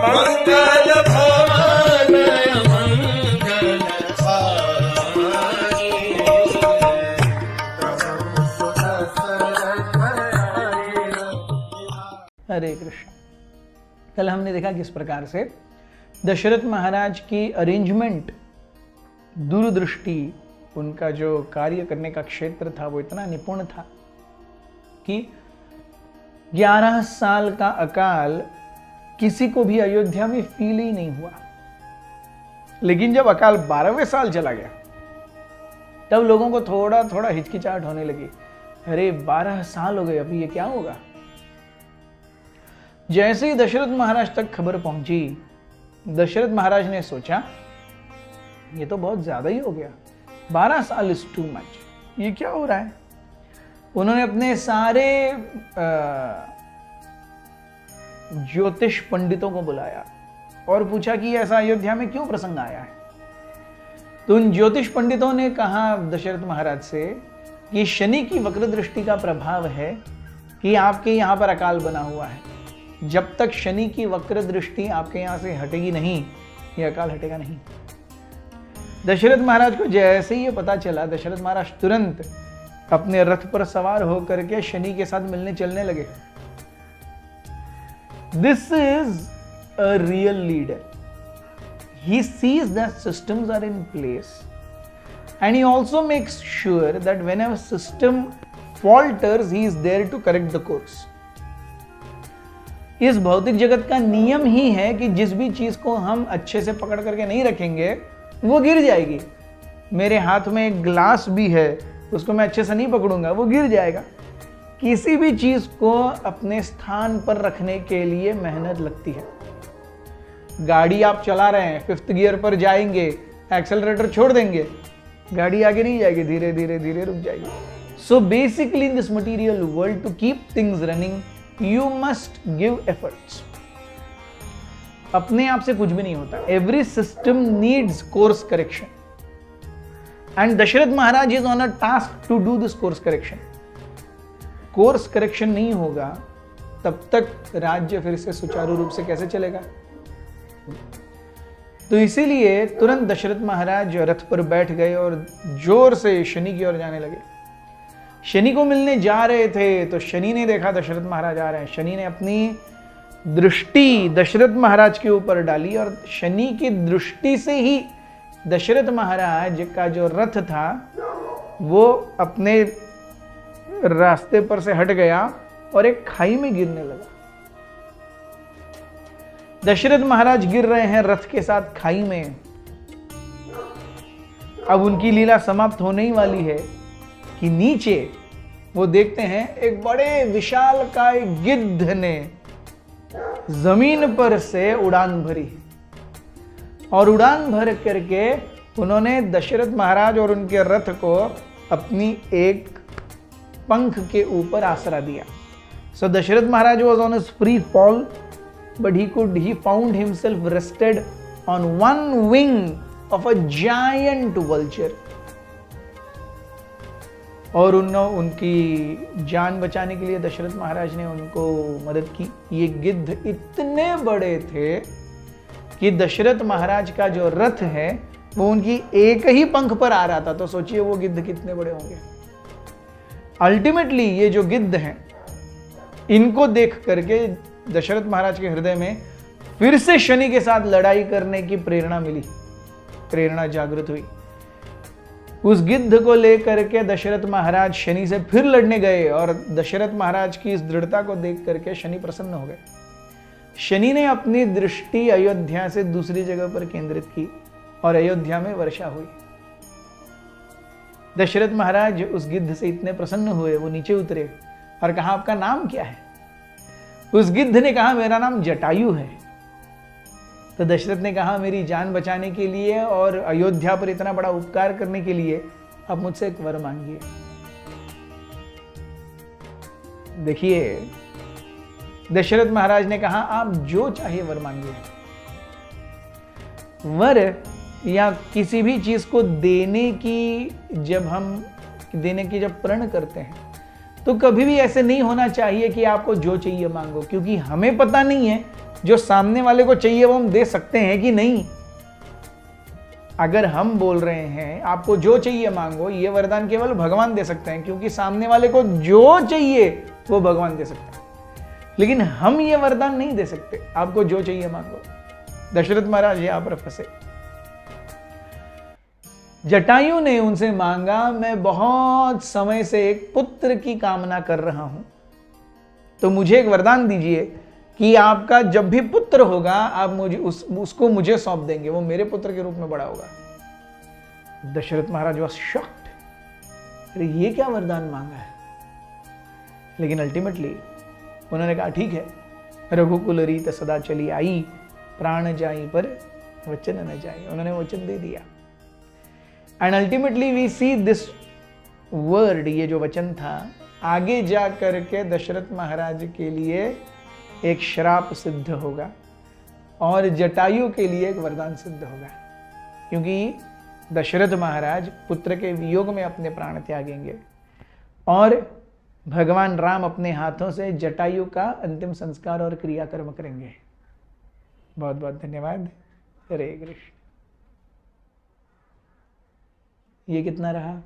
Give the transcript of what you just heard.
मंगल भवन मंगल हारी। हरे कृष्ण। कल हमने देखा किस प्रकार से दशरथ महाराज की अरेंजमेंट, दूरदृष्टि, उनका जो कार्य करने का क्षेत्र था वो इतना निपुण था कि 11 साल का अकाल किसी को भी अयोध्या में फील ही नहीं हुआ। लेकिन जब अकाल 12वें साल चला गया तब लोगों को थोड़ा थोड़ा हिचकिचाहट होने लगी। अरे 12 साल हो गए, अभी ये क्या होगा। जैसे ही दशरथ महाराज तक खबर पहुंची, दशरथ महाराज ने सोचा ये तो बहुत ज्यादा ही हो गया, 12 साल इज टू मच, ये क्या हो रहा है। उन्होंने अपने सारे ज्योतिष पंडितों को बुलाया और पूछा कि ऐसा अयोध्या में क्यों प्रसंग आया है। तो उन ज्योतिष पंडितों ने कहा दशरथ महाराज से कि शनि की वक्र दृष्टि का प्रभाव है कि आपके यहां पर अकाल बना हुआ है। जब तक शनि की वक्र दृष्टि आपके यहां से हटेगी नहीं, ये अकाल हटेगा नहीं। दशरथ महाराज को जैसे ही ये पता चला, दशरथ महाराज तुरंत अपने रथ पर सवार होकर के शनि के साथ मिलने चलने लगे। This is a real leader. He sees that systems are in place and he also makes sure that whenever system falters, he is there to correct the course. इस भौतिक जगत का नियम ही है कि जिस भी चीज को हम अच्छे से पकड़ करके नहीं रखेंगे वो गिर जाएगी। मेरे हाथ में एक ग्लास भी है, उसको मैं अच्छे से नहीं पकड़ूंगा, वो गिर जाएगा। किसी भी चीज को अपने स्थान पर रखने के लिए मेहनत लगती है। गाड़ी आप चला रहे हैं, 5th गियर पर जाएंगे, एक्सेलरेटर छोड़ देंगे, गाड़ी आगे नहीं जाएगी, धीरे धीरे धीरे रुक जाएगी। So basically in this material world, to keep things running you must give efforts. अपने आप से कुछ भी नहीं होता। Every system needs course correction and Dashrath Maharaj is on a task to do this course correction. Course correction नहीं होगा तब तक राज्य फिर से सुचारू रूप से कैसे चलेगा। तो इसीलिए तुरंत दशरथ महाराज रथ पर बैठ गए और जोर से शनि की ओर जाने लगे। शनि को मिलने जा रहे थे तो शनि ने देखा दशरथ महाराज आ रहे हैं। शनि ने अपनी दृष्टि दशरथ महाराज के ऊपर डाली और शनि की दृष्टि से ही दशरथ महाराज का जो रथ था वो अपने रास्ते पर से हट गया और एक खाई में गिरने लगा। दशरथ महाराज गिर रहे हैं रथ के साथ खाई में। अब उनकी लीला समाप्त होने ही वाली है कि नीचे वो देखते हैं एक बड़े विशालकाय गिद्ध ने जमीन पर से उड़ान भरी और उड़ान भर करके उन्होंने दशरथ महाराज और उनके रथ को अपनी एक पंख के ऊपर आसरा दिया। So Dasharath Maharaj was on his free fall, but he found himself rested on one wing of a giant vulture. और उनकी जान बचाने के लिए दशरथ महाराज ने उनको मदद की। ये गिद्ध इतने बड़े थे कि दशरथ महाराज का जो रथ है वो उनकी एक ही पंख पर आ रहा था। तो सोचिए वो गिद्ध कितने बड़े होंगे। अल्टीमेटली ये जो गिद्ध हैं, इनको देख करके दशरथ महाराज के हृदय में फिर से शनि के साथ लड़ाई करने की प्रेरणा मिली, प्रेरणा जागृत हुई। उस गिद्ध को लेकर के दशरथ महाराज शनि से फिर लड़ने गए और दशरथ महाराज की इस दृढ़ता को देख करके शनि प्रसन्न हो गए। शनि ने अपनी दृष्टि अयोध्या से दूसरी जगह पर केंद्रित की और अयोध्या में वर्षा हुई। दशरथ महाराज उस गिद्ध से इतने प्रसन्न हुए, वो नीचे उतरे और कहा आपका नाम क्या है। उस गिद्ध ने कहा मेरा नाम जटायु है। तो दशरथ ने कहा मेरी जान बचाने के लिए और अयोध्या पर इतना बड़ा उपकार करने के लिए आप मुझसे एक वर मांगिए। देखिए दशरथ महाराज ने कहा आप जो चाहिए वर मांगिए। वर या किसी भी चीज को देने की जब प्रण करते हैं तो कभी भी ऐसे नहीं होना चाहिए कि आपको जो चाहिए मांगो, क्योंकि हमें पता नहीं है जो सामने वाले को चाहिए वो हम दे सकते हैं कि नहीं? अगर हम बोल रहे हैं आपको जो चाहिए मांगो, ये वरदान केवल भगवान दे सकते हैं, क्योंकि सामने वाले को जो चाहिए वो भगवान दे सकते हैं। लेकिन हम ये वरदान नहीं दे सकते, आपको जो चाहिए मांगो। दशरथ महाराज यहां पर फंसे। जटायु ने उनसे मांगा, मैं बहुत समय से एक पुत्र की कामना कर रहा हूं, तो मुझे एक वरदान दीजिए कि आपका जब भी पुत्र होगा आप मुझे उसको मुझे सौंप देंगे, वो मेरे पुत्र के रूप में बड़ा होगा। दशरथ महाराज वॉज शॉक्ड, अरे ये क्या वरदान मांगा है? लेकिन अल्टीमेटली उन्होंने कहा ठीक है, रघुकुल रीत सदा चली आई, प्राण जाई पर वचन न जाए। उन्होंने वचन दे दिया। And ultimately we see this word, ये जो वचन था आगे जा करके दशरथ महाराज के लिए एक श्राप सिद्ध होगा और जटायु के लिए एक वरदान सिद्ध होगा, क्योंकि दशरथ महाराज पुत्र के वियोग में अपने प्राण त्यागेंगे और भगवान राम अपने हाथों से जटायु का अंतिम संस्कार और क्रियाकर्म करेंगे। बहुत बहुत धन्यवाद। हरे कृष्ण। ये कितना रहा?